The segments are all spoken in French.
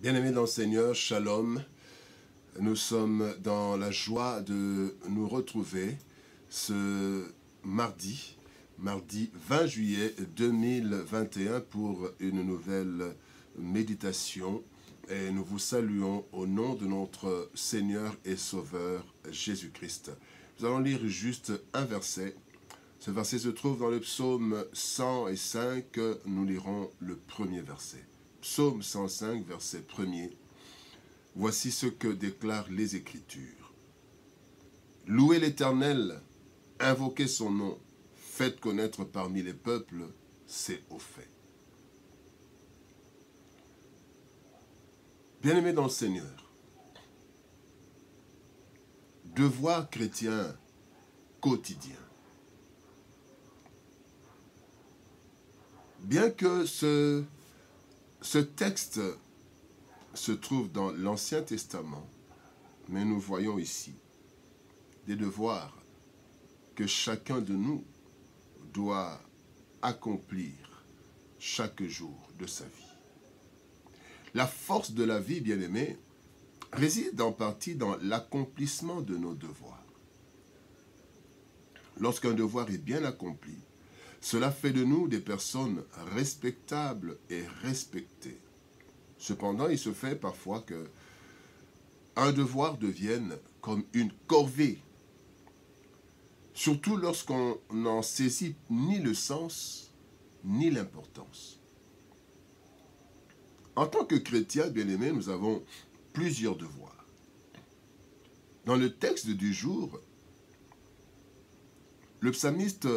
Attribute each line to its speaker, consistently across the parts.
Speaker 1: Bien-aimés dans le Seigneur, Shalom. Nous sommes dans la joie de nous retrouver ce mardi 20 juillet 2021 pour une nouvelle méditation. Et nous vous saluons au nom de notre Seigneur et Sauveur Jésus-Christ. Nous allons lire juste un verset. Ce verset se trouve dans le psaume 105. Nous lirons le premier verset. Psaume 105, verset 1er. Voici ce que déclarent les Écritures. Louez l'Éternel, invoquez son nom, faites connaître parmi les peuples ses hauts faits. Bien-aimés dans le Seigneur, devoir chrétien quotidien. Bien que ce texte se trouve dans l'Ancien Testament, mais nous voyons ici des devoirs que chacun de nous doit accomplir chaque jour de sa vie. La force de la vie, bien-aimés, réside en partie dans l'accomplissement de nos devoirs. Lorsqu'un devoir est bien accompli, cela fait de nous des personnes respectables et respectées. Cependant, il se fait parfois que un devoir devienne comme une corvée, surtout lorsqu'on n'en saisit ni le sens ni l'importance. En tant que chrétiens, bien-aimés, nous avons plusieurs devoirs. Dans le texte du jour, le psalmiste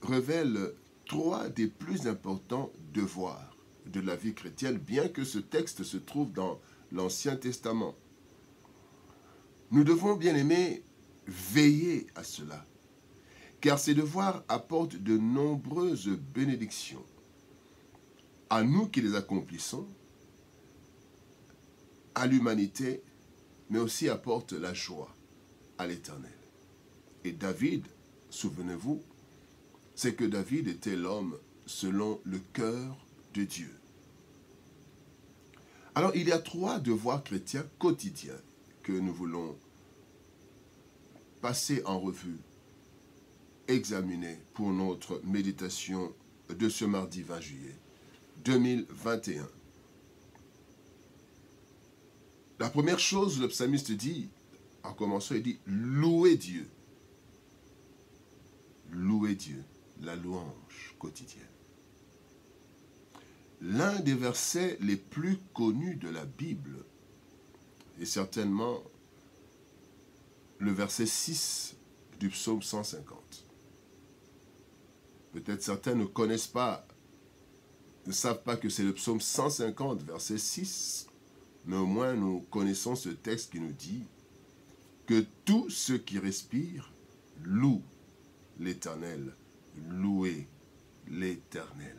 Speaker 1: révèle 3 des plus importants devoirs de la vie chrétienne, bien que ce texte se trouve dans l'Ancien Testament. Nous devons, bien aimés, veiller à cela, car ces devoirs apportent de nombreuses bénédictions à nous qui les accomplissons, à l'humanité, mais aussi apportent la joie à l'Éternel. Et David, souvenez-vous, c'est que David était l'homme selon le cœur de Dieu. Alors, il y a 3 devoirs chrétiens quotidiens que nous voulons passer en revue, examiner pour notre méditation de ce mardi 20 juillet 2021. La première chose, le psalmiste dit, en commençant, il dit « Louez Dieu ». Louez Dieu, la louange quotidienne. L'un des versets les plus connus de la Bible est certainement le verset 6 du psaume 150. Peut-être certains ne connaissent pas, ne savent pas que c'est le psaume 150, verset 6, mais au moins nous connaissons ce texte qui nous dit que tous ceux qui respirent louent l'Éternel. Louez l'Éternel.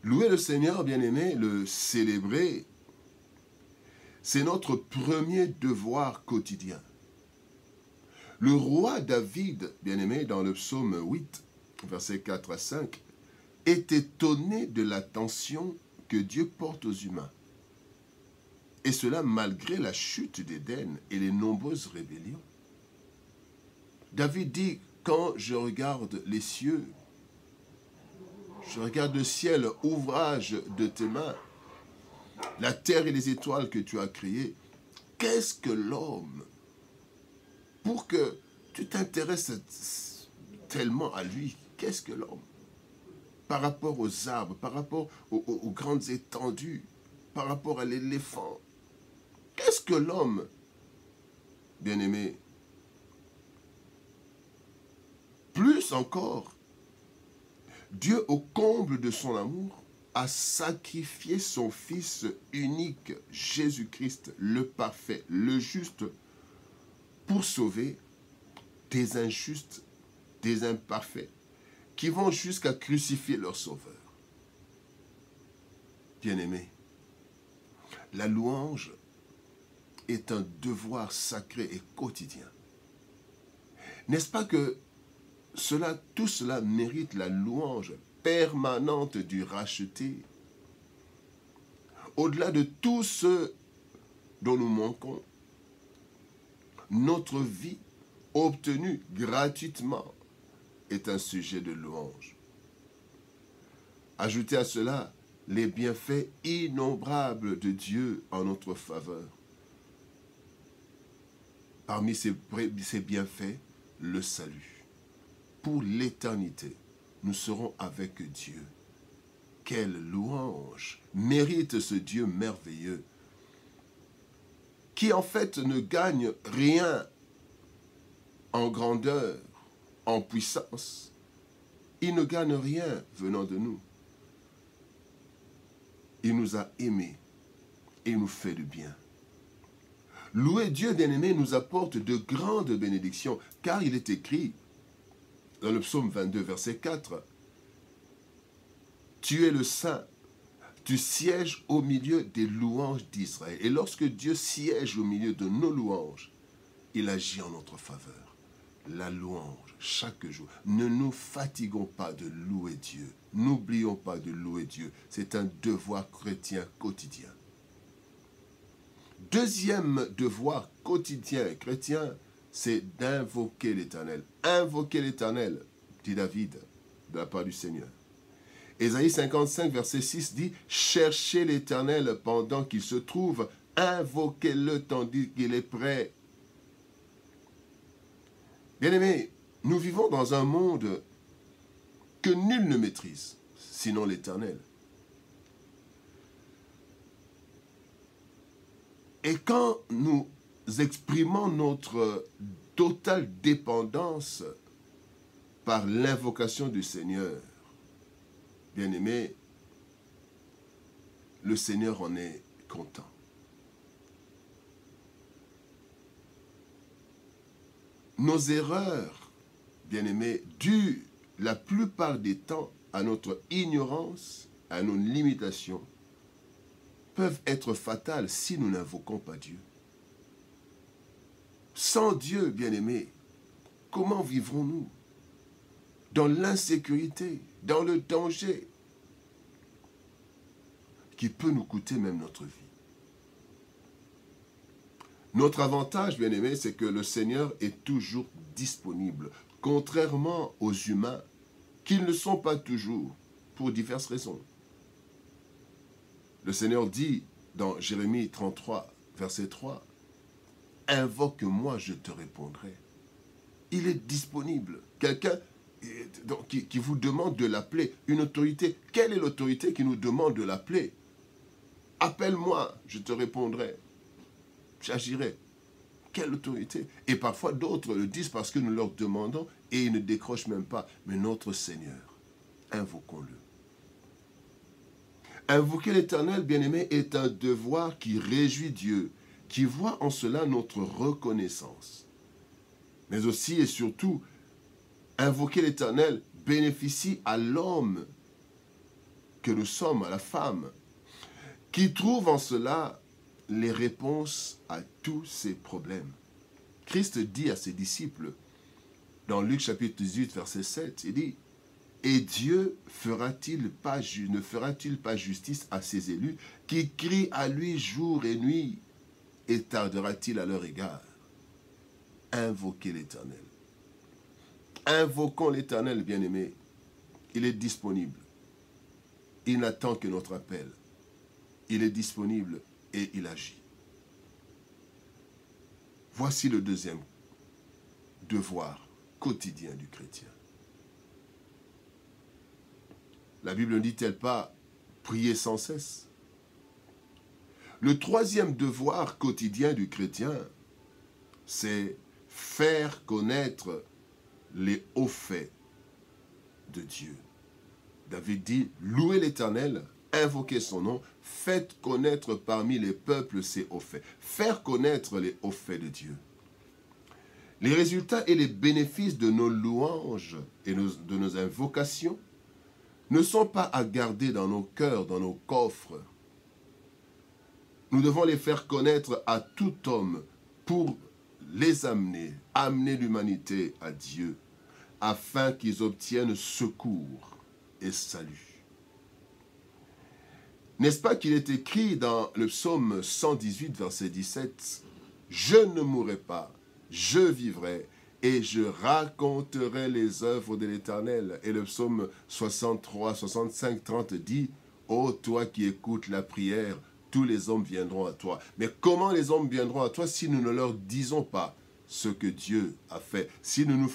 Speaker 1: Louer le Seigneur, bien-aimé, le célébrer, c'est notre premier devoir quotidien. Le roi David, bien-aimé, dans le psaume 8, versets 4 à 5, est étonné de l'attention que Dieu porte aux humains. Et cela malgré la chute d'Éden et les nombreuses rébellions. David dit, quand je regarde les cieux, je regarde le ciel, ouvrage de tes mains, la terre et les étoiles que tu as créées. Qu'est-ce que l'homme? Pour que tu t'intéresses tellement à lui, qu'est-ce que l'homme? Par rapport aux arbres, par rapport aux grandes étendues, par rapport à l'éléphant. Qu'est-ce que l'homme, bien-aimé? Plus encore, Dieu, au comble de son amour, a sacrifié son Fils unique, Jésus-Christ, le parfait, le juste, pour sauver des injustes, des imparfaits, qui vont jusqu'à crucifier leur Sauveur. Bien-aimé, la louange est un devoir sacré et quotidien. N'est-ce pas que tout cela mérite la louange permanente du racheté, au-delà de tout ce dont nous manquons, notre vie obtenue gratuitement est un sujet de louange. Ajoutez à cela les bienfaits innombrables de Dieu en notre faveur. Parmi ces bienfaits, le salut. Pour l'éternité, nous serons avec Dieu. Quelle louange mérite ce Dieu merveilleux qui en fait ne gagne rien en grandeur, en puissance. Il ne gagne rien venant de nous. Il nous a aimés et nous fait du bien. Louer Dieu, bien-aimé, nous apporte de grandes bénédictions, car il est écrit dans le psaume 22, verset 4, « Tu es le Saint, tu sièges au milieu des louanges d'Israël. » Et lorsque Dieu siège au milieu de nos louanges, il agit en notre faveur. La louange, chaque jour. Ne nous fatiguons pas de louer Dieu. N'oublions pas de louer Dieu. C'est un devoir chrétien quotidien. Deuxième devoir quotidien chrétien, c'est d'invoquer l'Éternel. Invoquer l'Éternel, dit David, de la part du Seigneur. Ésaïe 55, verset 6 dit « Cherchez l'Éternel pendant qu'il se trouve, invoquez-le tandis qu'il est près. » Bien-aimés, nous vivons dans un monde que nul ne maîtrise, sinon l'Éternel. Et quand nous exprimons notre totale dépendance par l'invocation du Seigneur, bien-aimés, le Seigneur en est content. Nos erreurs, bien-aimés, dues la plupart des temps à notre ignorance, à nos limitations, peuvent être fatales si nous n'invoquons pas Dieu. Sans Dieu, bien-aimés, comment vivrons-nous? Dans l'insécurité, dans le danger, qui peut nous coûter même notre vie. Notre avantage, bien-aimés, c'est que le Seigneur est toujours disponible, contrairement aux humains, qui ne le sont pas toujours, pour diverses raisons. Le Seigneur dit dans Jérémie 33, verset 3, « Invoque-moi, je te répondrai. » Il est disponible. Quelqu'un qui vous demande de l'appeler, une autorité. Quelle est l'autorité qui nous demande de l'appeler? Appelle-moi, je te répondrai. J'agirai. Quelle autorité? Et parfois d'autres le disent parce que nous leur demandons et ils ne décrochent même pas. Mais notre Seigneur, invoquons-le. Invoquer l'Éternel, bien-aimé, est un devoir qui réjouit Dieu, qui voit en cela notre reconnaissance. Mais aussi et surtout, invoquer l'Éternel bénéficie à l'homme que nous sommes, à la femme, qui trouve en cela les réponses à tous ses problèmes. Christ dit à ses disciples, dans Luc chapitre 18, verset 7, il dit, « Et Dieu ne fera-t-il pas justice à ses élus qui crient à lui jour et nuit, et tardera-t-il à leur égard? » Invoquez l'Éternel. Invoquons l'Éternel, bien-aimé. Il est disponible. Il n'attend que notre appel. Il est disponible et il agit. Voici le deuxième devoir quotidien du chrétien. La Bible ne dit-elle pas prier sans cesse? Le troisième devoir quotidien du chrétien, c'est faire connaître les hauts faits de Dieu. David dit, louez l'Éternel, invoquez son nom, faites connaître parmi les peuples ses hauts faits. Faire connaître les hauts faits de Dieu. Les résultats et les bénéfices de nos louanges et de nos invocations ne sont pas à garder dans nos cœurs, dans nos coffres. Nous devons les faire connaître à tout homme pour les amener l'humanité à Dieu, afin qu'ils obtiennent secours et salut. N'est-ce pas qu'il est écrit dans le psaume 118, verset 17, « Je ne mourrai pas, je vivrai, et je raconterai les œuvres de l'Éternel. » Et le psaume 63, 65, 30 dit, « Ô toi qui écoutes la prière, tous les hommes viendront à toi. » Mais comment les hommes viendront à toi si nous ne leur disons pas ce que Dieu a fait, si nous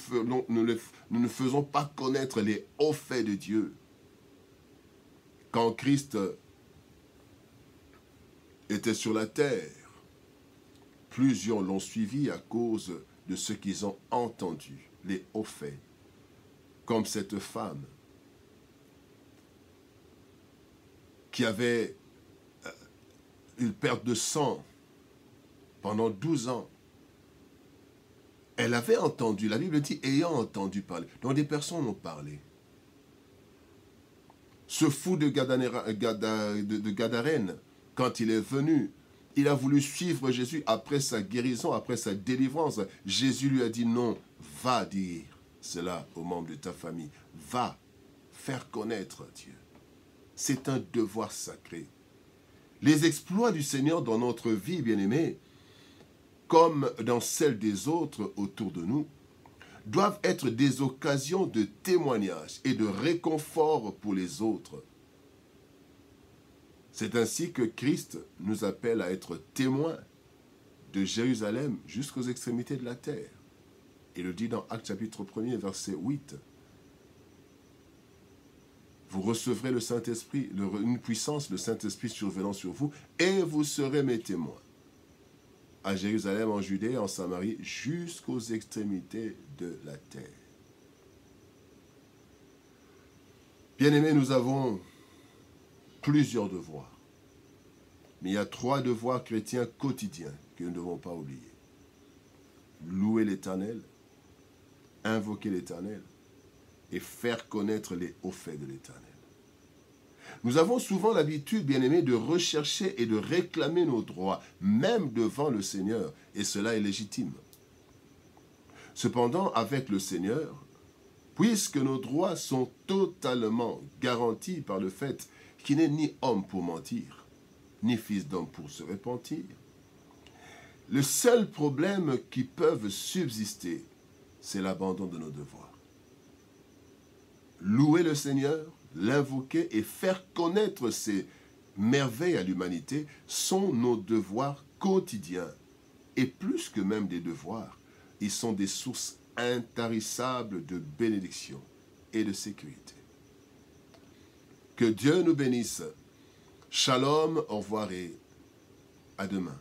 Speaker 1: ne faisons pas connaître les hauts faits de Dieu? Quand Christ était sur la terre, plusieurs l'ont suivi à cause de ce qu'ils ont entendu, les hauts faits, comme cette femme qui avait une perte de sang pendant 12 ans. Elle avait entendu, la Bible dit, ayant entendu parler. Donc des personnes ont parlé. Ce fou de Gadarène, quand il est venu, il a voulu suivre Jésus après sa guérison, après sa délivrance. Jésus lui a dit non, va dire cela aux membres de ta famille. Va faire connaître Dieu. C'est un devoir sacré. Les exploits du Seigneur dans notre vie, bien-aimés, comme dans celle des autres autour de nous, doivent être des occasions de témoignage et de réconfort pour les autres. C'est ainsi que Christ nous appelle à être témoins de Jérusalem jusqu'aux extrémités de la terre. Il le dit dans Actes chapitre 1er, verset 8. Vous recevrez le Saint-Esprit, une puissance, le Saint-Esprit survenant sur vous, et vous serez mes témoins. À Jérusalem, en Judée, en Samarie, jusqu'aux extrémités de la terre. Bien-aimés, nous avons plusieurs devoirs. Mais il y a 3 devoirs chrétiens quotidiens que nous ne devons pas oublier. Louer l'Éternel, invoquer l'Éternel et faire connaître les hauts faits de l'Éternel. Nous avons souvent l'habitude, bien-aimés, de rechercher et de réclamer nos droits, même devant le Seigneur, et cela est légitime. Cependant, avec le Seigneur, puisque nos droits sont totalement garantis par le fait qu'il n'est ni homme pour mentir, ni fils d'homme pour se repentir, le seul problème qui peut subsister, c'est l'abandon de nos devoirs. Louer le Seigneur, l'invoquer et faire connaître ses merveilles à l'humanité sont nos devoirs quotidiens. Et plus que même des devoirs, ils sont des sources intarissables de bénédiction et de sécurité. Que Dieu nous bénisse. Shalom, au revoir et à demain.